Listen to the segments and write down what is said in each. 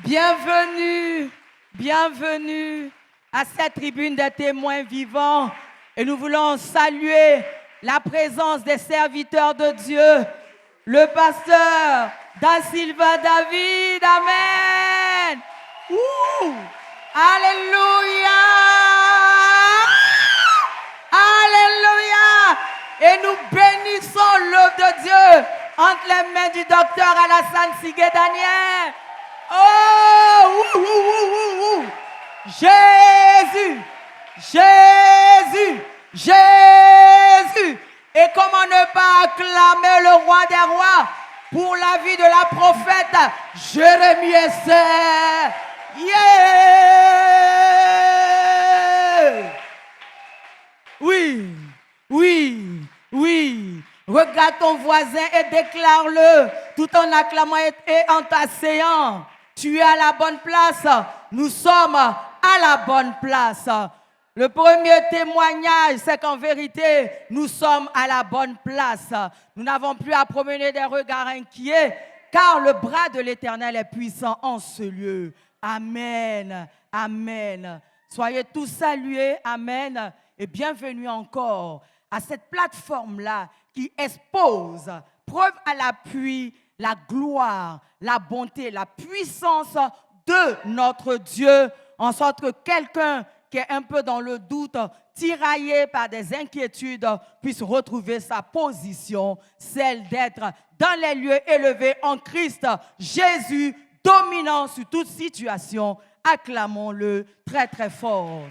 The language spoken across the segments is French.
Bienvenue, bienvenue à cette tribune des témoins vivants. Et nous voulons saluer la présence des serviteurs de Dieu, le pasteur Da Silva David. Amen. Ouh. Alléluia. Alléluia. Et nous bénissons l'œuvre de Dieu entre les mains du docteur Alassane Sigué-Daniel. Oh, ouh, ouh, ouh, ouh. Jésus, Jésus, Jésus. Et comment ne pas acclamer le roi des rois pour la vie de la prophète Jérémie Esther. Yeah! Oui, oui, oui. Regarde ton voisin et déclare-le tout en acclamant et en t'asseyant. Tu es à la bonne place. Nous sommes à la bonne place. Le premier témoignage, c'est qu'en vérité, nous sommes à la bonne place. Nous n'avons plus à promener des regards inquiets, car le bras de l'Éternel est puissant en ce lieu. Amen. Amen. Soyez tous salués. Amen. Et bienvenue encore à cette plateforme-là qui expose, preuve à l'appui, la gloire, la bonté, la puissance de notre Dieu, en sorte que quelqu'un qui est un peu dans le doute, tiraillé par des inquiétudes, puisse retrouver sa position, celle d'être dans les lieux élevés en Christ Jésus, dominant sur toute situation. Acclamons-le très très fort.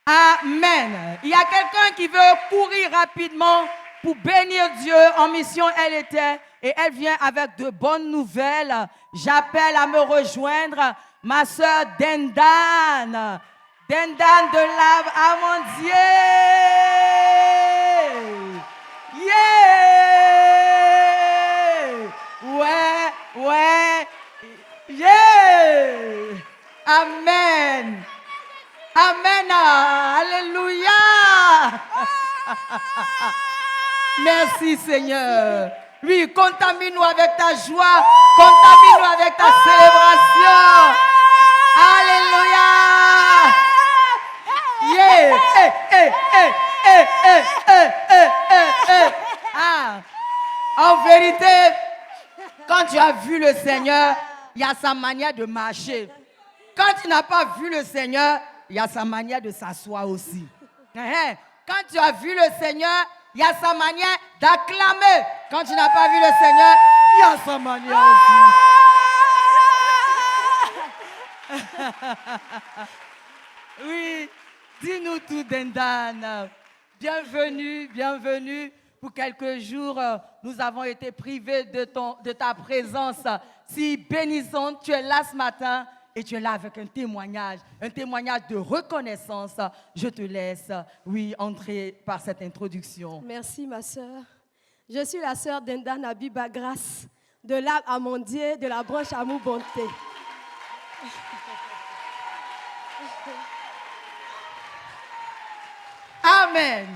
Amen. Il y a quelqu'un qui veut courir rapidement pour bénir Dieu. En mission, elle était et elle vient avec de bonnes nouvelles. J'appelle à me rejoindre ma sœur Dendan. Dendan de l'Ave à mon Dieu. Yeah! Ouais, ouais. Yeah! Amen. Amen. Alléluia. Merci Seigneur. Oui, contamine-nous avec ta joie. Contamine-nous avec ta célébration. Alléluia. Yeah. Ah. En vérité, quand tu as vu le Seigneur, il y a sa manière de marcher. Quand tu n'as pas vu le Seigneur, il y a sa manière de s'asseoir aussi. Quand tu as vu le Seigneur, il y a sa manière d'acclamer. Quand tu n'as pas vu le Seigneur, il y a sa manière aussi. Oui, dis-nous tout, Dendan. Bienvenue, bienvenue. Pour quelques jours, nous avons été privés de ta présence si bénissante. Tu es là ce matin. Et tu es là avec un témoignage de reconnaissance. Je te laisse, oui, entrer par cette introduction. Merci, ma sœur. Je suis la sœur Dendan Abiba Grâce, de l'Arbre Amandier, de la branche Amour Bonté. Amen.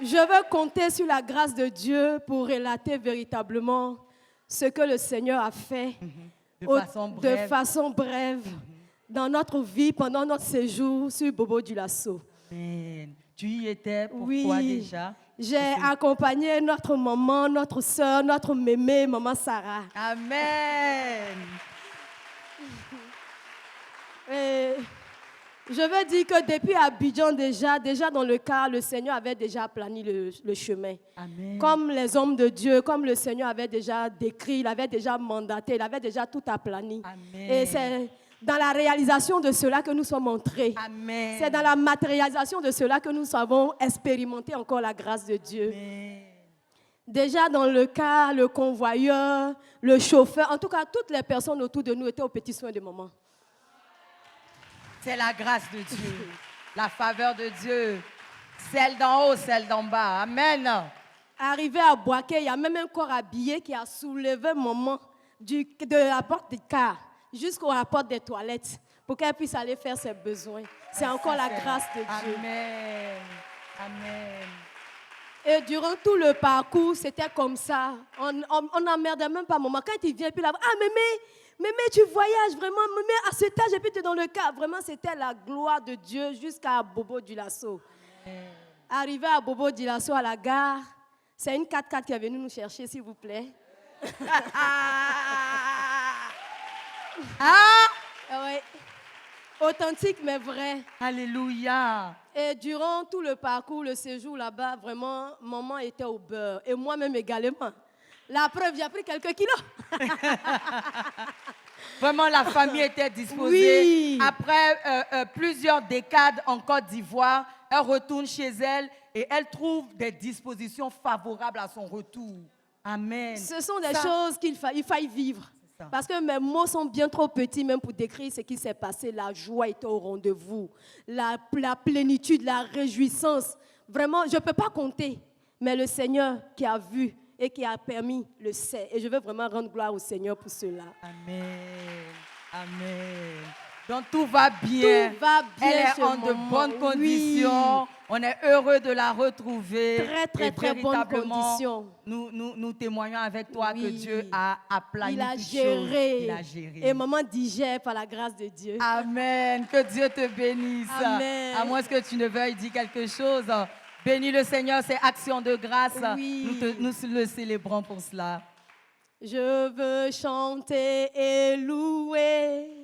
Je veux compter sur la grâce de Dieu pour relater véritablement ce que le Seigneur a fait. De façon brève dans notre vie pendant notre séjour sur Bobo du Lasso. Amen. Tu y étais pourquoi déjà? J'ai accompagné notre maman, notre soeur, notre mémé, maman Sarah. Amen. Et je veux dire que depuis Abidjan déjà dans le car, le Seigneur avait déjà aplani le chemin. Amen. Comme les hommes de Dieu, comme le Seigneur avait déjà décrit, il avait déjà mandaté, il avait déjà tout aplani. Amen. Et c'est dans la réalisation de cela que nous sommes entrés. Amen. C'est dans la matérialisation de cela que nous avons expérimenté encore la grâce de Dieu. Amen. Déjà dans le car, le convoyeur, le chauffeur, en tout cas, toutes les personnes autour de nous étaient aux petits soins de maman. C'est la grâce de Dieu, la faveur de Dieu, celle d'en haut, celle d'en bas. Amen. Arrivé à Boaké, il y a même un corps habillé qui a soulevé maman de la porte du car jusqu'à la porte des toilettes pour qu'elle puisse aller faire ses besoins. C'est encore la grâce de Dieu. Amen. Amen. Et durant tout le parcours, c'était comme ça. On n'emmerdait même pas maman. Quand il vient, puis là, ah, mémé, tu voyages vraiment, mémé, à cet âge, et puis tu es dans le cas. Vraiment, c'était la gloire de Dieu jusqu'à Bobo Dioulasso. Arrivé à Bobo Dioulasso à la gare, c'est une 4x4 qui est venue nous chercher, s'il vous plaît. Ouais. Authentique, mais vrai. Alléluia. Et durant tout le parcours, le séjour là-bas, vraiment, maman était au beurre. Et moi-même également. La preuve, j'ai pris quelques kilos. Vraiment, la famille était disposée. Oui. Après plusieurs décades en Côte d'Ivoire, elle retourne chez elle et elle trouve des dispositions favorables à son retour. Amen. Ce sont des choses qu'il faille vivre. Parce que mes mots sont bien trop petits même pour décrire ce qui s'est passé. La joie était au rendez-vous. La plénitude, la réjouissance. Vraiment, je ne peux pas compter. Mais le Seigneur qui a vu et qui a permis le sait. Et je veux vraiment rendre gloire au Seigneur pour cela. Amen. Amen. Donc tout va bien. Tout va bien. Elle est en de bonnes conditions. Oui. On est heureux de la retrouver. Très bonnes conditions. Nous témoignons avec toi que Dieu a aplani toutes choses. Il a géré. Et maman digère par la grâce de Dieu. Amen. Que Dieu te bénisse. Amen. À moins que tu ne veuilles dire quelque chose. Bénis le Seigneur, c'est action de grâce. Oui. Nous le célébrons pour cela. Je veux chanter et louer.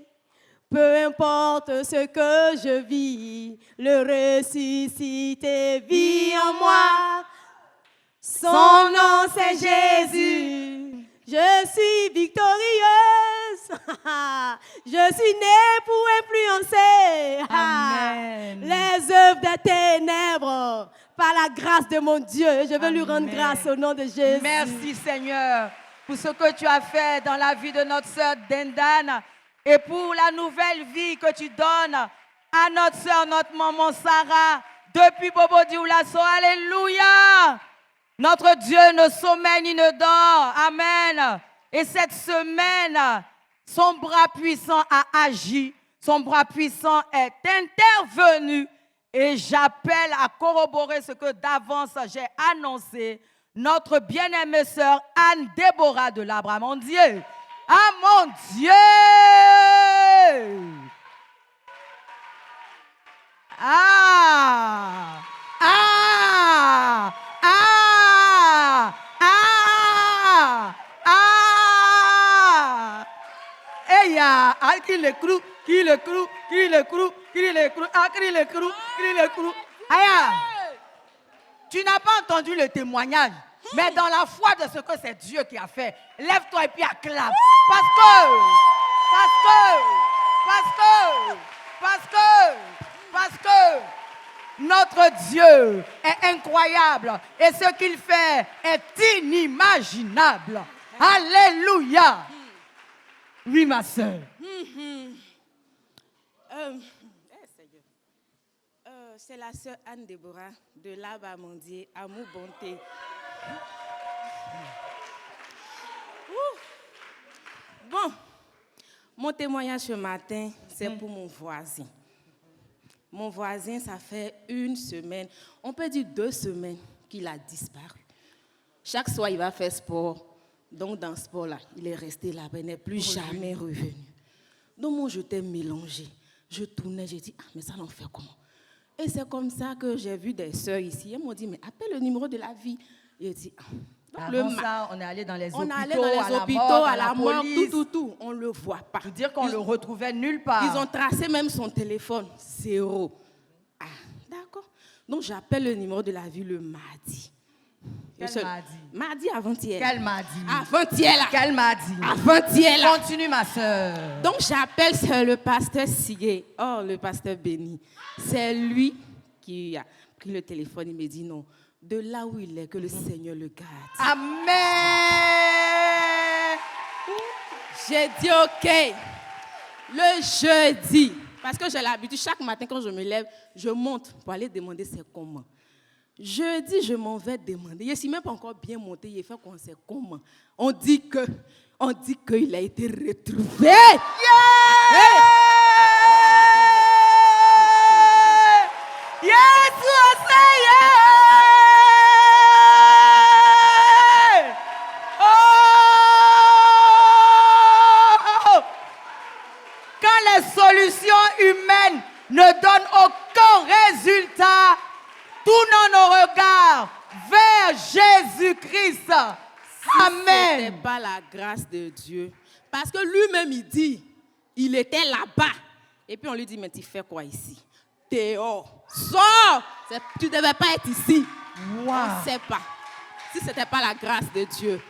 Peu importe ce que je vis, le ressuscité vit en moi. Son nom c'est Jésus. Je suis victorieuse. Je suis née pour influencer. Amen. Les œuvres des ténèbres par la grâce de mon Dieu. Je veux lui rendre grâce au nom de Jésus. Merci Seigneur pour ce que tu as fait dans la vie de notre sœur Dendane. Et pour la nouvelle vie que tu donnes à notre sœur, notre maman Sarah, depuis Bobo Dioulasso. Alléluia! Notre Dieu ne sommeille ni ne dort. Amen. Et cette semaine, son bras puissant a agi. Son bras puissant est intervenu. Et j'appelle à corroborer ce que d'avance j'ai annoncé. Notre bien-aimée sœur Anne-Déborah de l'Abraham. Mon Dieu! Ah mon Dieu! Ah! Ah! Ah! Ah! Ah! Eh ya! Ah, qui le crou, qui le crou, qui le crou, qui le crou, ah, qui le crou, qui le crou. Aya! Tu n'as pas entendu le témoignage. Mais dans la foi de ce que c'est Dieu qui a fait, lève-toi et puis acclame. Parce que notre Dieu est incroyable et ce qu'il fait est inimaginable. Alléluia. Oui, ma soeur. C'est la sœur Anne-Déborah de l'Abamondier, Amour Bonté. Bon, mon témoignage ce matin, c'est pour mon voisin. Mon voisin, ça fait 1 semaine, on peut dire 2 semaines qu'il a disparu. Chaque soir, il va faire sport. Donc, dans ce sport-là, il est resté là-bas, il n'est plus jamais revenu. Donc, moi, je t'ai mélangé. Je tournais, j'ai dit, ah, mais ça l'en fait comment? Et c'est comme ça que j'ai vu des sœurs ici. Elles m'ont dit, mais appelle le numéro de la vie. Et j'ai dit, ah. Ça, on est allé dans les hôpitaux, à la morgue, tout. On ne le voit pas. Pour dire qu'on le retrouvait nulle part. Ils ont tracé même son téléphone. 0. Ah, d'accord. Donc, j'appelle le numéro de la vie le mardi. Quel mardi? Mardi avant-hier. Quel mardi? Avant-hier, là. Quel mardi? Avant-hier, là. Continue, ma soeur. Donc, j'appelle le pasteur Sigué. Oh, le pasteur béni. C'est lui qui a pris le téléphone. Il me dit non. De là où il est, que le Seigneur le garde. Amen. J'ai dit OK. Le jeudi, parce que j'ai l'habitude, chaque matin quand je me lève, je monte pour aller demander c'est comment. Jeudi, je m'en vais demander. Je ne suis même pas encore bien monté. Il fait qu'on sait comment. On dit qu'il a été retrouvé. Yeah! Hey! Yes, ne donne aucun résultat, tournons nos regards vers Jésus-Christ. Amen. Ce n'est pas la grâce de Dieu. Parce que lui-même, il dit, il était là-bas. Et puis on lui dit, mais tu fais quoi ici? Dehors. Sors. Tu ne devais pas être ici. Wow. On ne sait pas. Si ce n'était pas la grâce de Dieu,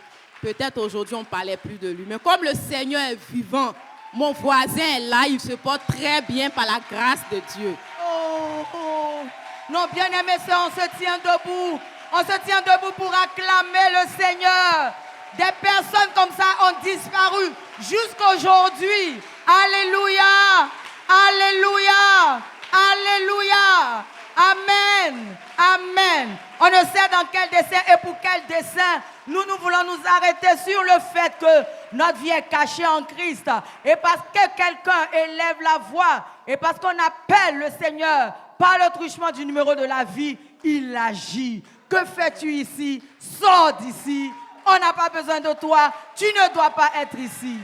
peut-être aujourd'hui on ne parlait plus de lui. Mais comme le Seigneur est vivant, mon voisin est là, il se porte très bien par la grâce de Dieu. Oh. Non, bien-aimés, on se tient debout. On se tient debout pour acclamer le Seigneur. Des personnes comme ça ont disparu jusqu'aujourd'hui. Alléluia. Alléluia. Alléluia. Amen. Amen. On ne sait dans quel dessein et pour quel dessein. Nous voulons nous arrêter sur le fait que notre vie est cachée en Christ. Et parce que quelqu'un élève la voix, et parce qu'on appelle le Seigneur par le truchement du numéro de la vie, il agit. Que fais-tu ici? Sors d'ici. On n'a pas besoin de toi. Tu ne dois pas être ici.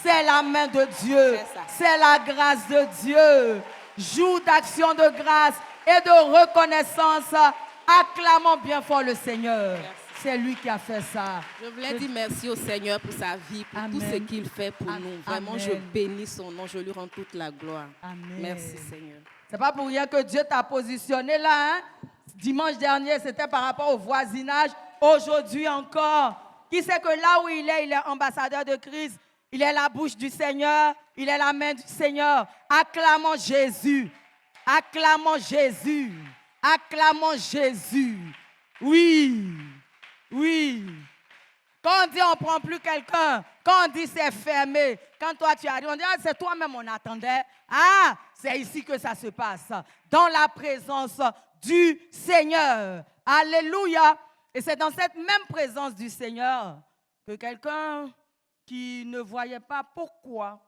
C'est la main de Dieu. C'est la grâce de Dieu. Jour d'action de grâce et de reconnaissance. Acclamons bien fort le Seigneur. Merci. C'est lui qui a fait ça. Je voulais dire merci au Seigneur pour sa vie, pour tout ce qu'il fait pour nous. Vraiment, je bénis son nom. Je lui rends toute la gloire. Amen. Merci, Seigneur. C'est pas pour rien que Dieu t'a positionné là. Hein? Dimanche dernier, c'était par rapport au voisinage. Aujourd'hui encore. Qui sait que là où il est ambassadeur de Christ. Il est la bouche du Seigneur. Il est la main du Seigneur. Acclamons Jésus. Acclamons Jésus. Acclamons Jésus. Oui. Oui. Quand on dit on ne prend plus quelqu'un, quand on dit c'est fermé, quand toi tu arrives, on dit ah, c'est toi-même on attendait. Ah, c'est ici que ça se passe. Dans la présence du Seigneur. Alléluia. Et c'est dans cette même présence du Seigneur que quelqu'un qui ne voyait pas pourquoi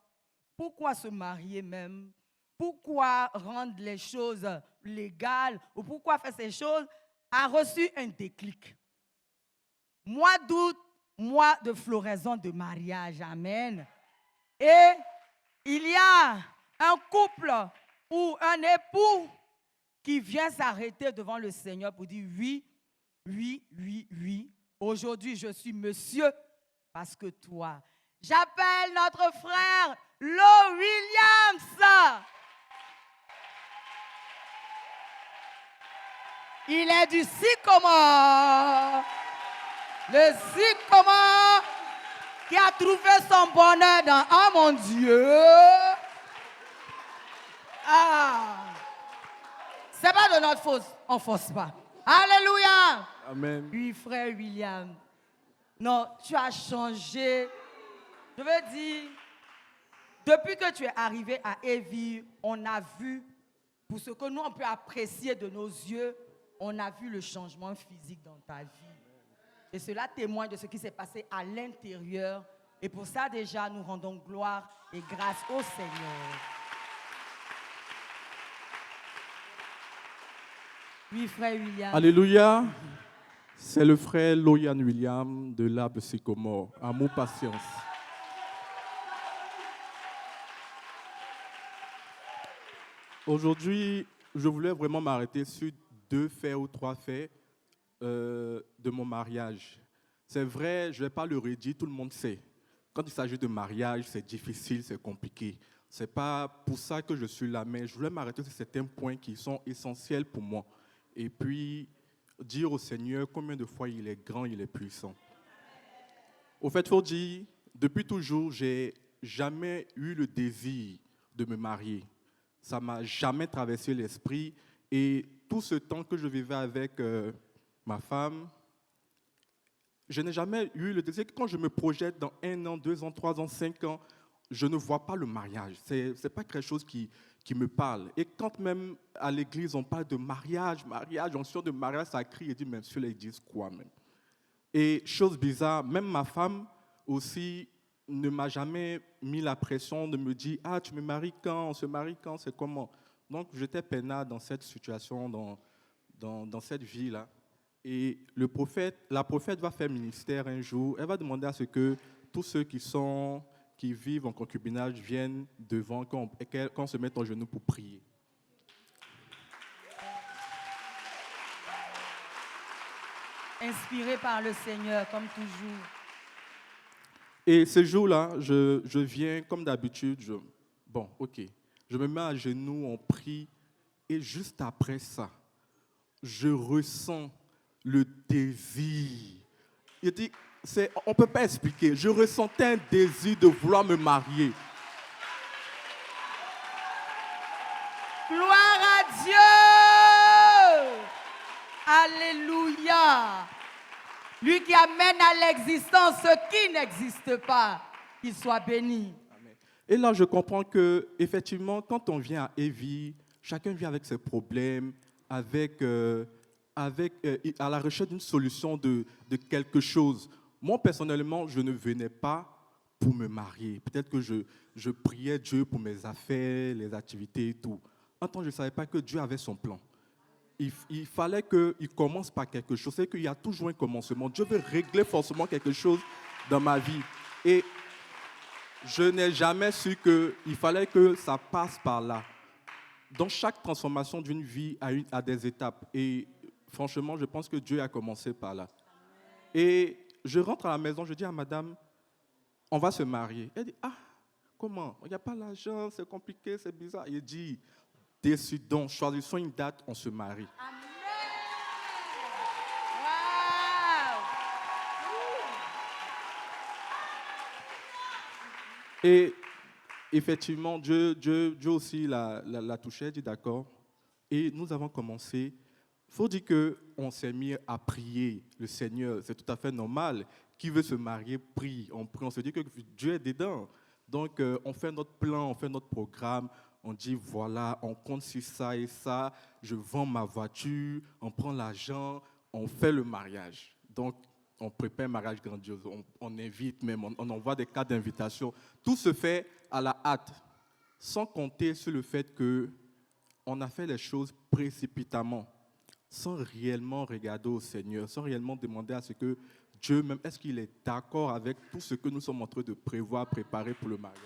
se marier même, pourquoi rendre les choses légales ou pourquoi faire ces choses, a reçu un déclic. Mois d'août, mois de floraison de mariage, amen. Et il y a un couple ou un époux qui vient s'arrêter devant le Seigneur pour dire oui, oui, oui, oui. Aujourd'hui, je suis monsieur parce que toi. J'appelle notre frère Lo Williams. Il est du Sycomore. Le Sycomore qui a trouvé son bonheur dans « Oh mon Dieu !» Ah! C'est pas de notre faute, on ne force pas. Alléluia! Amen. Oui, frère William. Non, tu as changé. Je veux dire, depuis que tu es arrivé à Evie, on a vu, pour ce que nous on peut apprécier de nos yeux, on a vu le changement physique dans ta vie. Et cela témoigne de ce qui s'est passé à l'intérieur. Et pour ça, déjà, nous rendons gloire et grâce au Seigneur. Oui, frère William. Alléluia. C'est le frère Loyan William de l'arbre Sycomore. Amour, patience. Aujourd'hui, je voulais vraiment m'arrêter sur 2 faits ou 3 faits de mon mariage. C'est vrai, je ne vais pas le redire, tout le monde sait. Quand il s'agit de mariage, c'est difficile, c'est compliqué. Ce n'est pas pour ça que je suis là, mais je voulais m'arrêter sur certains points qui sont essentiels pour moi. Et puis, dire au Seigneur combien de fois il est grand, il est puissant. Au fait, il faut dire, depuis toujours, je n'ai jamais eu le désir de me marier. Ça ne m'a jamais traversé l'esprit. Et tout ce temps que je vivais avec ma femme, je n'ai jamais eu le désir. Quand je me projette dans 1 an, 2 ans, 3 ans, 5 ans, je ne vois pas le mariage. Ce n'est pas quelque chose qui me parle. Et quand même à l'église, on parle de mariage, onction de mariage, ça crie et dit, mais monsieur, ils disent quoi même? Et chose bizarre, même ma femme aussi ne m'a jamais mis la pression de me dire, ah, tu me maries quand? On se marie quand? C'est comment? Donc, j'étais peinard dans cette situation, dans cette vie-là. Et la prophète va faire ministère un jour. Elle va demander à ce que tous ceux qui vivent en concubinage viennent devant, qu'on se mette en genoux pour prier. Inspiré par le Seigneur, comme toujours. Et ce jour-là, je viens comme d'habitude. Bon, ok. Je me mets à genoux, on prie. Et juste après ça, je ressens le désir. Il dit, on ne peut pas expliquer. Je ressentais un désir de vouloir me marier. Gloire à Dieu! Alléluia! Lui qui amène à l'existence ce qui n'existe pas, qu'il soit béni. Amen. Et là, je comprends que effectivement, quand on vient à Evie, chacun vient avec ses problèmes, à la recherche d'une solution de quelque chose. Moi, personnellement, je ne venais pas pour me marier. Peut-être que je priais Dieu pour mes affaires, les activités et tout. En tant que je ne savais pas que Dieu avait son plan. Il fallait qu'il commence par quelque chose. C'est qu'il y a toujours un commencement. Dieu veut régler forcément quelque chose dans ma vie. Et je n'ai jamais su qu'il fallait que ça passe par là. Dans chaque transformation d'une vie à des étapes. Et franchement, je pense que Dieu a commencé par là. Et je rentre à la maison, je dis à madame, on va se marier. Elle dit, ah, comment? Il n'y a pas l'argent, c'est compliqué, c'est bizarre. Il dit, décidons, choisissons une date, on se marie. Amen. Wow. Et effectivement, Dieu aussi l'a touché, dit d'accord. Et nous avons commencé. Il faut dire qu'on s'est mis à prier le Seigneur. C'est tout à fait normal. Qui veut se marier, prie. On prie, on se dit que Dieu est dedans. Donc, on fait notre plan, on fait notre programme. On dit, voilà, on compte sur ça et ça. Je vends ma voiture, on prend l'argent, on fait le mariage. Donc, on prépare un mariage grandiose. On invite même, on envoie des cartes d'invitation. Tout se fait à la hâte, sans compter sur le fait qu'on a fait les choses précipitamment, sans réellement regarder au Seigneur, sans réellement demander à ce que Dieu, même, est-ce qu'il est d'accord avec tout ce que nous sommes en train de prévoir, préparer pour le mariage.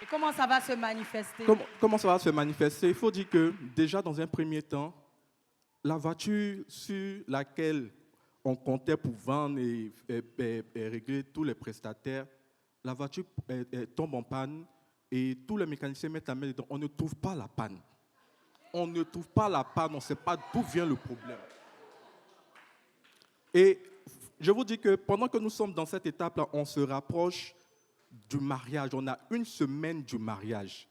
Et comment ça va se manifester? Comment ça va se manifester? Il faut dire que déjà dans un premier temps, la voiture sur laquelle on comptait pour vendre et régler tous les prestataires, la voiture tombe en panne et tous les mécaniciens mettent la main dedans. On ne trouve pas la panne. On ne trouve pas la panne, on ne sait pas d'où vient le problème. Et je vous dis que pendant que nous sommes dans cette étape-là, on se rapproche du mariage. On a une semaine du mariage.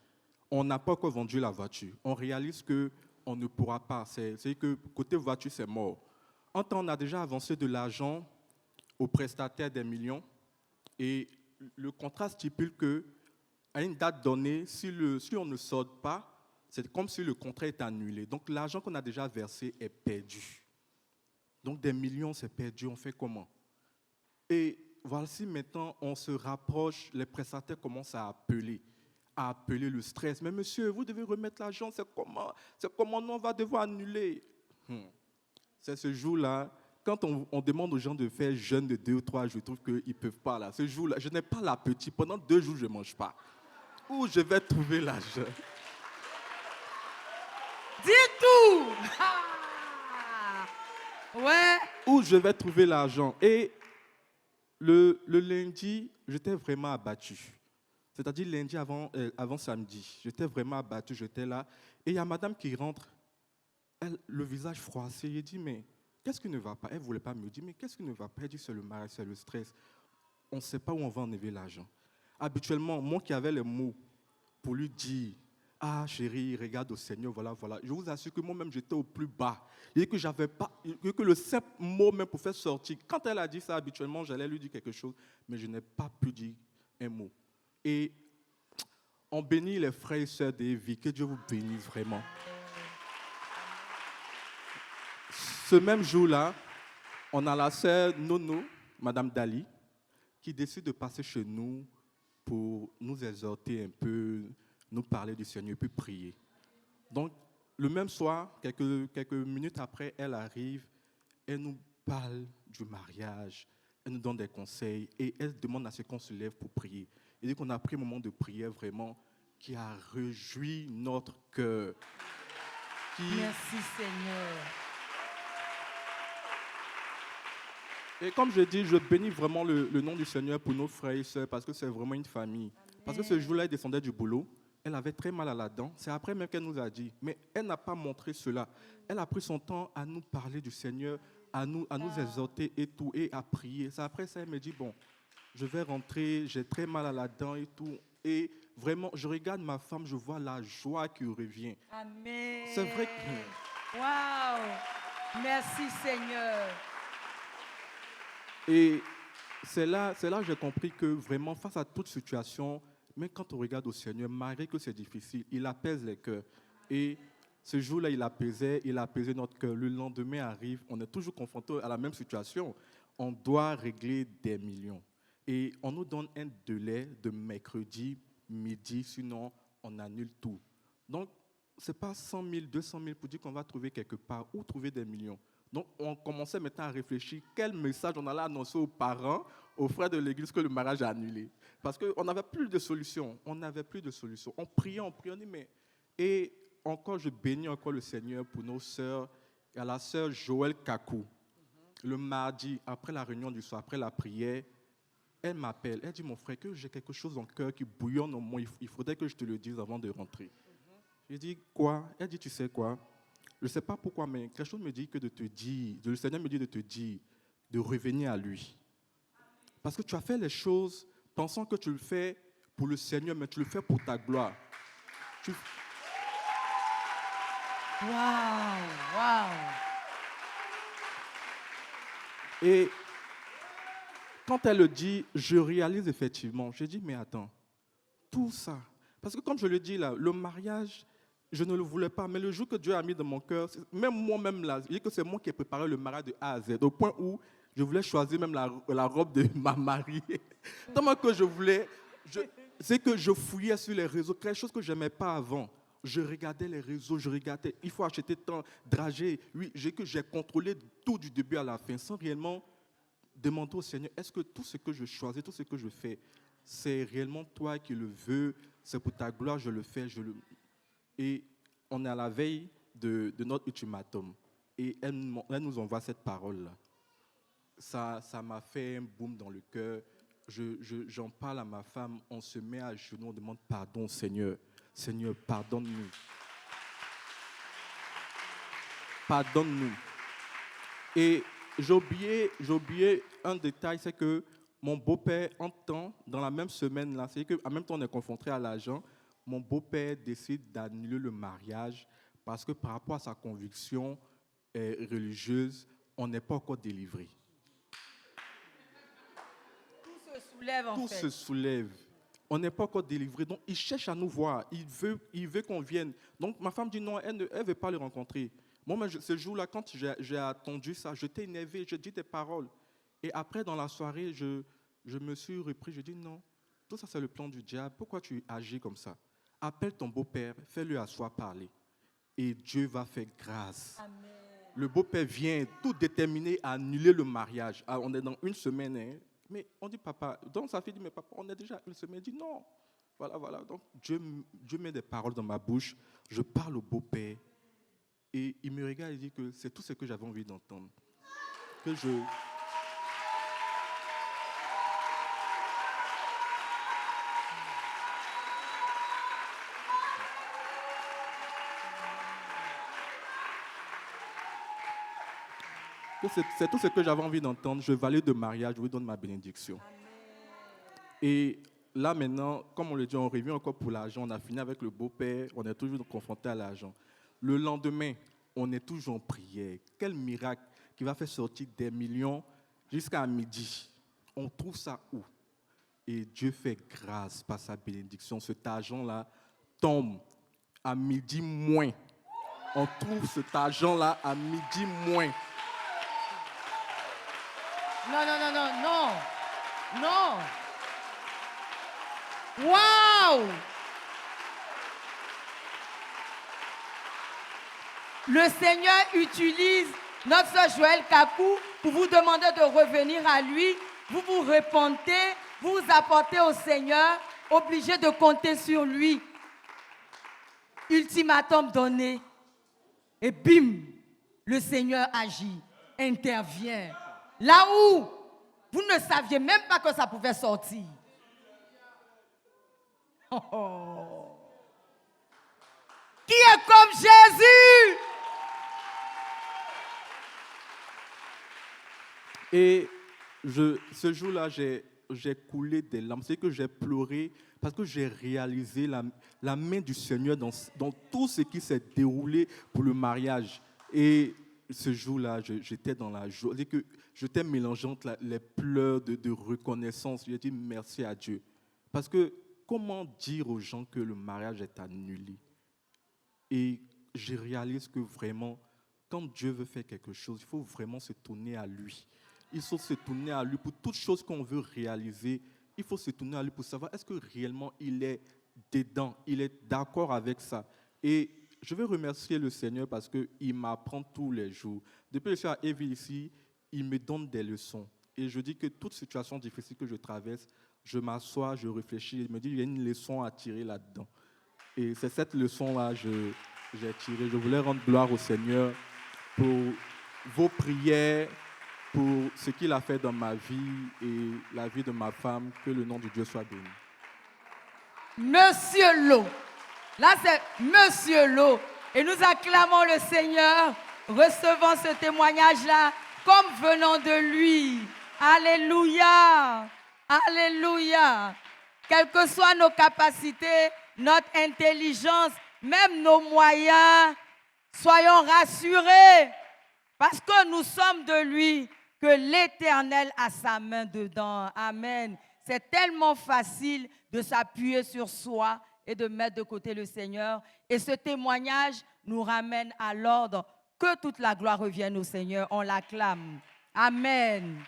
On n'a pas encore vendu la voiture. On réalise qu'on ne pourra pas. C'est que côté voiture, c'est mort. En temps, on a déjà avancé de l'argent aux prestataires des millions. Et le contrat stipule qu'à une date donnée, si on ne solde pas, c'est comme si le contrat est annulé. Donc l'argent qu'on a déjà versé est perdu. Donc des millions, c'est perdu. On fait comment? Et voici maintenant, on se rapproche, les prestataires commencent à appeler le stress. Mais monsieur, vous devez remettre l'argent, c'est comment nous on va devoir annuler? C'est ce jour-là, quand on demande aux gens de faire jeûne de 2 ou 3 jours, je trouve qu'ils ne peuvent pas là. Ce jour-là, je n'ai pas l'appétit. Pendant 2 jours, je ne mange pas. Où je vais trouver l'argent? Dis tout! Ouais. Où je vais trouver l'argent? Et le lundi, j'étais vraiment abattu. C'est-à-dire lundi avant samedi. J'étais vraiment abattu, j'étais là. Et il y a madame qui rentre, elle, le visage froissé. Elle dit, mais qu'est-ce qui ne va pas? Elle ne voulait pas me dire, mais qu'est-ce qui ne va pas? Elle dit, c'est le mariage, c'est le stress. On ne sait pas où on va enlever l'argent. Habituellement, moi qui avais les mots pour lui dire, ah chérie, regarde au Seigneur, voilà. Je vous assure que moi-même, j'étais au plus bas. Et que j'avais pas, que le simple mot même pour faire sortir. Quand elle a dit ça, habituellement, j'allais lui dire quelque chose, mais je n'ai pas pu dire un mot. Et on bénit les frères et sœurs d'Evie. Que Dieu vous bénisse vraiment. Ce même jour-là, on a la sœur Nono, Madame Dali, qui décide de passer chez nous pour nous exhorter un peu, nous parler du Seigneur, puis prier. Donc, le même soir, quelques minutes après, elle arrive, elle nous parle du mariage, elle nous donne des conseils et elle demande à ce qu'on se lève pour prier. Et dit qu'on a pris un moment de prière vraiment qui a réjoui notre cœur. Merci Seigneur. Et comme je dis, je bénis vraiment le nom du Seigneur pour nos frères et sœurs parce que c'est vraiment une famille. Parce que ce jour-là, elle descendait du boulot. Elle avait très mal à la dent. C'est après même qu'elle nous a dit. Mais elle n'a pas montré cela. Elle a pris son temps à nous parler du Seigneur, à nous exhorter et tout, et à prier. C'est après ça, elle me dit, bon, je vais rentrer, j'ai très mal à la dent et tout. Et vraiment, je regarde ma femme, je vois la joie qui revient. Amen. C'est vrai que... Waouh. Merci Seigneur. Et c'est là que j'ai compris que vraiment, face à toute situation, même quand on regarde au Seigneur, malgré que c'est difficile, il apaise les cœurs. Et ce jour-là, il apaisait notre cœur. Le lendemain arrive, on est toujours confronté à la même situation. On doit régler des millions. Et on nous donne un délai de mercredi, midi, sinon on annule tout. Donc, ce n'est pas 100 000, 200 000 pour dire qu'on va trouver quelque part ou trouver des millions. Donc, on commençait maintenant à réfléchir quel message on allait annoncer aux parents, aux frères de l'église que le mariage a annulé. Parce qu'on n'avait plus de solution. On n'avait plus de solution. On priait, on dit, mais... Et encore, je bénis encore le Seigneur pour nos sœurs. Il y a la sœur Joël Kakou. Le mardi, après la réunion du soir, après la prière, elle m'appelle. Elle dit, mon frère, que j'ai quelque chose en cœur qui bouillonne au moins. Il faudrait que je te le dise avant de rentrer. Je dis, quoi? Elle dit, tu sais quoi? Je ne sais pas pourquoi, mais quelque chose me dit que de te dire, le Seigneur me dit de te dire, de revenir à lui. Parce que tu as fait les choses pensant que tu le fais pour le Seigneur, mais tu le fais pour ta gloire. Waouh. Et quand elle le dit, je réalise effectivement. Je dis, mais attends, tout ça. Parce que comme je le dis là, le mariage, je ne le voulais pas. Mais le jour que Dieu a mis dans mon cœur, même moi-même là, je dis que c'est moi qui ai préparé le mariage de A à Z. Au point où je voulais choisir même la robe de ma mariée. Tellement que je voulais, c'est que je fouillais sur les réseaux, quelque chose que je n'aimais pas avant. Je regardais les réseaux, il faut acheter tant, dragées. Oui, j'ai contrôlé tout du début à la fin, sans réellement demander au Seigneur, est-ce que tout ce que je choisis, tout ce que je fais, c'est réellement toi qui le veux, c'est pour ta gloire, je le fais, Et on est à la veille de notre ultimatum. Et elle nous envoie cette parole-là. Ça m'a fait un boom dans le cœur. J'en parle à ma femme, on se met à genoux, on demande pardon au Seigneur. Seigneur, pardonne-nous. Pardonne-nous. Et j'ai oublié un détail, c'est que mon beau-père entend, dans la même semaine, là, c'est qu'en même temps on est confronté à l'argent, mon beau-père décide d'annuler le mariage parce que par rapport à sa conviction religieuse, on n'est pas encore délivré. Tout se soulève en fait. Tout se soulève. On n'est pas encore délivré. Donc, il cherche à nous voir. Il veut qu'on vienne. Donc, ma femme dit non, elle ne veut pas le rencontrer. Moi, ce jour-là, quand j'ai attendu ça, j'étais énervé, je dis des paroles. Et après, dans la soirée, je me suis repris. Je dis non, tout ça, c'est le plan du diable. Pourquoi tu agis comme ça? Appelle ton beau-père, fais-le asseoir parler. Et Dieu va faire grâce. Amen. Le beau-père vient tout déterminé à annuler le mariage. On est dans une semaine, hein. Mais on dit papa, donc sa fille dit mais papa, on est déjà une semaine. Il dit non, voilà. Donc Dieu met des paroles dans ma bouche, je parle au beau-père et il me regarde et dit que c'est tout ce que j'avais envie d'entendre. Que je... C'est tout ce que j'avais envie d'entendre. Je valide le mariage, je vous donne ma bénédiction. Amen. Et là maintenant, comme on le dit, on revient encore pour l'argent. On a fini avec le beau-père, on est toujours confronté à l'argent. Le lendemain, on est toujours en prière. Quel miracle qui va faire sortir des millions jusqu'à midi. On trouve ça où? Et Dieu fait grâce par sa bénédiction. Cet argent-là tombe à midi moins. On trouve cet argent-là à midi moins. Non. Waouh! Le Seigneur utilise notre soeur Joël Kakou pour vous demander de revenir à lui. Vous vous repentez, vous vous apportez au Seigneur, obligé de compter sur lui. Ultimatum donné. Et bim, le Seigneur agit, intervient. Là où vous ne saviez même pas que ça pouvait sortir. Oh, oh. Qui est comme Jésus? Et ce jour-là, j'ai coulé des larmes. C'est que j'ai pleuré parce que j'ai réalisé la main du Seigneur dans tout ce qui s'est déroulé pour le mariage. Et ce jour-là, j'étais dans la joie. C'est que j'étais mélangé entre les pleurs de reconnaissance. J'ai dit merci à Dieu. Parce que comment dire aux gens que le mariage est annulé? Et je réalise que vraiment, quand Dieu veut faire quelque chose, il faut vraiment se tourner à lui. Il faut se tourner à lui pour toute chose qu'on veut réaliser. Il faut se tourner à lui pour savoir est-ce que réellement il est dedans, il est d'accord avec ça. Et je veux remercier le Seigneur parce qu'il m'apprend tous les jours. Depuis que je suis à Evie ici, il me donne des leçons. Et je dis que toute situation difficile que je traverse, je m'assois, je réfléchis, il me dit il y a une leçon à tirer là-dedans. Et c'est cette leçon-là que j'ai tirée. Je voulais rendre gloire au Seigneur pour vos prières, pour ce qu'il a fait dans ma vie et la vie de ma femme. Que le nom de Dieu soit béni. Monsieur Lo. Là, c'est Monsieur Lo. Et nous acclamons le Seigneur, recevant ce témoignage-là comme venant de lui. Alléluia. Alléluia. Quelles que soient nos capacités, notre intelligence, même nos moyens, soyons rassurés parce que nous sommes de lui, que l'Éternel a sa main dedans. Amen. C'est tellement facile de s'appuyer sur soi et de mettre de côté le Seigneur. Et ce témoignage nous ramène à l'ordre. Que toute la gloire revienne au Seigneur. On l'acclame. Amen.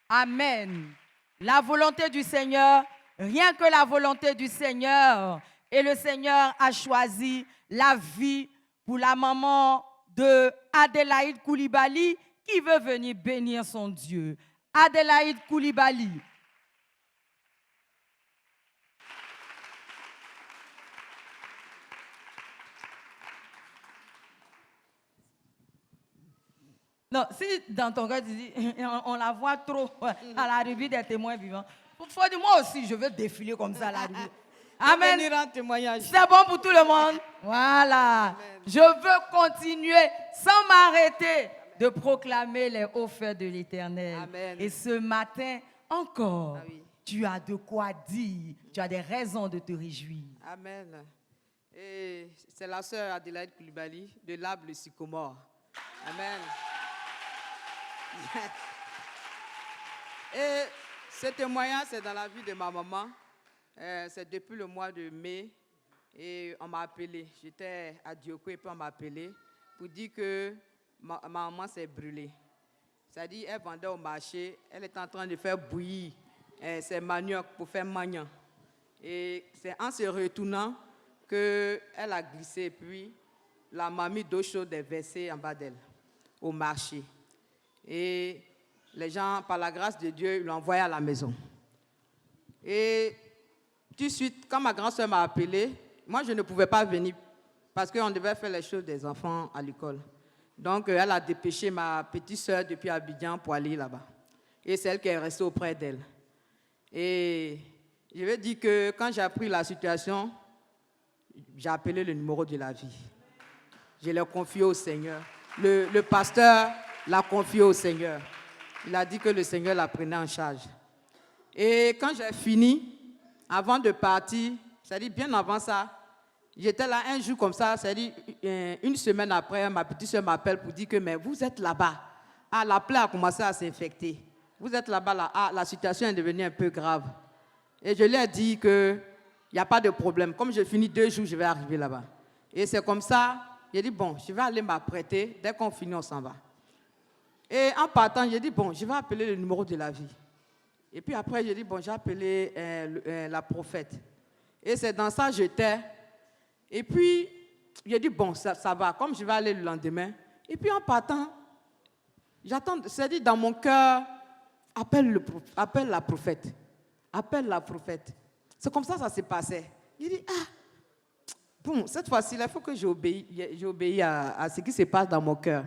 Amen. La volonté du Seigneur, rien que la volonté du Seigneur. Et le Seigneur a choisi la vie pour la maman de Adélaïde Koulibaly qui veut venir bénir son Dieu. Adélaïde Koulibaly. Non, si dans ton cœur tu dis, on la voit trop à la revue des témoins vivants, il faut dire moi aussi, je veux défiler comme ça à la revue. Amen. C'est bon pour tout le monde. Voilà. Amen. Je veux continuer sans m'arrêter de proclamer les hauts faits de l'Éternel. Et ce matin encore, tu as de quoi dire. Tu as des raisons de te réjouir. Amen. Et c'est la sœur Adélaïde Koulibaly de l'Arbre le Sycomore. Amen. Et ce témoignage, c'est dans la vie de ma maman. C'est depuis le mois de mai. Et on m'a appelé. J'étais à Dioko et puis on m'a appelé pour dire que ma maman s'est brûlée. C'est-à-dire qu'elle vendait au marché. Elle est en train de faire bouillir ses maniocs pour faire magnan. Et c'est en se retournant qu'elle a glissé. Et puis la mamie d'eau chaude est versée en bas d'elle au marché. Et les gens, par la grâce de Dieu, l'ont envoyé à la maison. Et tout de suite, quand ma grand-soeur m'a appelé, moi, je ne pouvais pas venir parce qu'on devait faire les choses des enfants à l'école. Donc, elle a dépêché ma petite soeur depuis Abidjan pour aller là-bas. Et c'est elle qui est restée auprès d'elle. Et je veux dire que quand j'ai appris la situation, j'ai appelé le numéro de la vie. Je l'ai confié au Seigneur. Le pasteur l'a confié au Seigneur. Il a dit que le Seigneur la prenait en charge. Et quand j'ai fini, avant de partir, c'est-à-dire bien avant ça, j'étais là un jour comme ça, c'est-à-dire une semaine après, ma petite soeur m'appelle pour dire que mais vous êtes là-bas. Ah, la plaie a commencé à s'infecter. Vous êtes là-bas, là. Ah, la situation est devenue un peu grave. Et je lui ai dit qu'il n'y a pas de problème. Comme je finis 2 jours, je vais arriver là-bas. Et c'est comme ça, j'ai dit bon, je vais aller m'apprêter. Dès qu'on finit, on s'en va. Et en partant, j'ai dit bon, je vais appeler le numéro de la vie. Et puis après, j'ai dit bon, j'ai appelé la prophète. Et c'est dans ça que j'étais. Et puis, j'ai dit bon, ça va. Comme je vais aller le lendemain. Et puis en partant, j'attends, c'est-à-dire dans mon cœur, appelle la prophète. Appelle la prophète. C'est comme ça que ça s'est passé. J'ai dit, bon, cette fois-ci, il faut que j'obéisse à ce qui se passe dans mon cœur.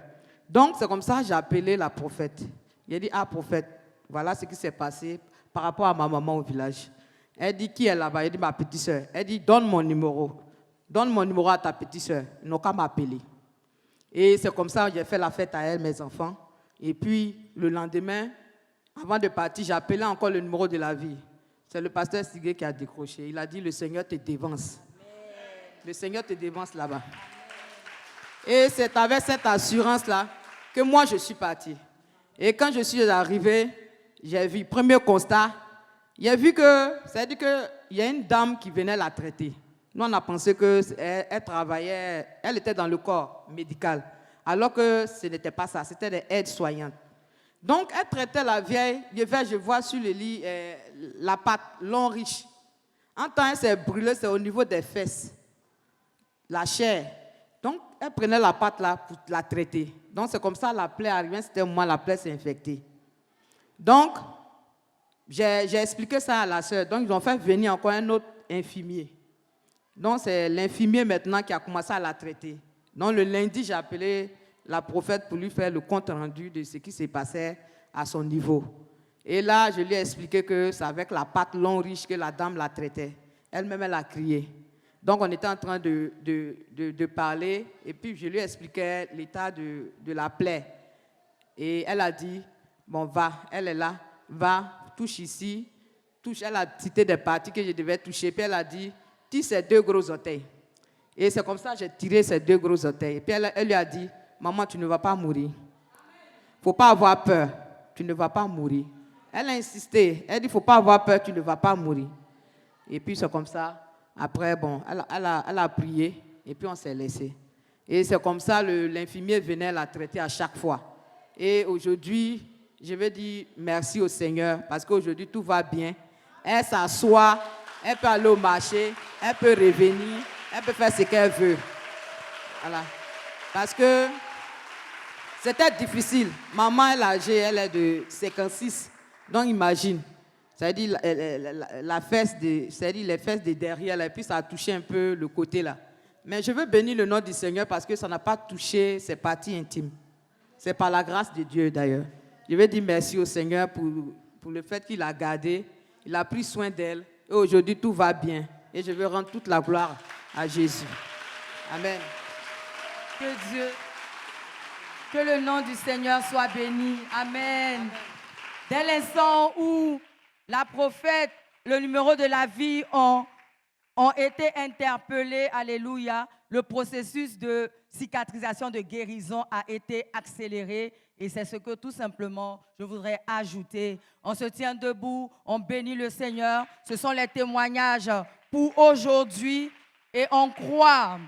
Donc, c'est comme ça que j'ai appelé la prophète. J'ai dit, ah prophète, voilà ce qui s'est passé par rapport à ma maman au village. Elle dit, qui est là-bas? Elle dit, ma petite soeur. Elle dit, donne mon numéro. Donne mon numéro à ta petite soeur. Ils n'ont qu'à m'appeler. Et c'est comme ça que j'ai fait la fête à elle, mes enfants. Et puis, le lendemain, avant de partir, j'ai appelé encore le numéro de la vie. C'est le pasteur Sigué qui a décroché. Il a dit, le Seigneur te dévance. Le Seigneur te dévance là-bas. Et c'est avec cette assurance-là que moi, je suis partie. Et quand je suis arrivée, j'ai vu, premier constat, j'ai vu que, c'est-à-dire qu'il y a une dame qui venait la traiter. Nous, on a pensé qu'elle travaillait, elle était dans le corps médical, alors que ce n'était pas ça, c'était des aides-soignantes. Donc, elle traitait la vieille, je vois sur le lit la pâte long riche. En temps, elle s'est brûlée, c'est au niveau des fesses, la chair. Donc, elle prenait la pâte là pour la traiter. Donc, c'est comme ça la plaie arrivait, c'était moi, la plaie s'est infectée. Donc, j'ai expliqué ça à la sœur. Donc, ils ont fait venir encore un autre infirmier. Donc, c'est l'infirmier maintenant qui a commencé à la traiter. Donc, le lundi, j'ai appelé la prophète pour lui faire le compte rendu de ce qui s'est passé à son niveau. Et là, je lui ai expliqué que c'est avec la pâte long riche que la dame la traitait. Elle-même, elle a crié. Donc, on était en train de parler. Et puis, je lui ai expliqué l'état de la plaie. Et elle a dit, bon, va, elle est là, va, touche ici. Touche, elle a cité des parties que je devais toucher. Puis, elle a dit, tire ces 2 gros orteils. Et c'est comme ça que j'ai tiré ces 2 gros orteils. Et puis, elle lui a dit, maman, tu ne vas pas mourir. Il ne faut pas avoir peur. Tu ne vas pas mourir. Elle a insisté. Elle dit, il ne faut pas avoir peur, tu ne vas pas mourir. Et puis, c'est comme ça. Après, bon, elle a prié. Et puis, on s'est laissé. Et c'est comme ça, l'infirmier venait la traiter à chaque fois. Et aujourd'hui, je vais dire merci au Seigneur. Parce qu'aujourd'hui, tout va bien. Elle s'assoit. Elle peut aller au marché. Elle peut revenir. Elle peut faire ce qu'elle veut. Voilà. Parce que c'était difficile. Maman, elle est âgée, elle est de 56. Donc, imagine. C'est-à-dire les fesses de derrière, et puis ça a touché un peu le côté là. Mais je veux bénir le nom du Seigneur parce que ça n'a pas touché ses parties intimes. C'est par la grâce de Dieu d'ailleurs. Je veux dire merci au Seigneur pour le fait qu'il a gardé, il a pris soin d'elle. Et aujourd'hui, tout va bien. Et je veux rendre toute la gloire à Jésus. Amen. Que le nom du Seigneur soit béni. Amen. Dès l'instant où la prophète, le numéro de la vie ont été interpellés, alléluia, le processus de cicatrisation, de guérison a été accéléré. Et c'est ce que tout simplement je voudrais ajouter. On se tient debout, on bénit le Seigneur. Ce sont les témoignages pour aujourd'hui. Et on croit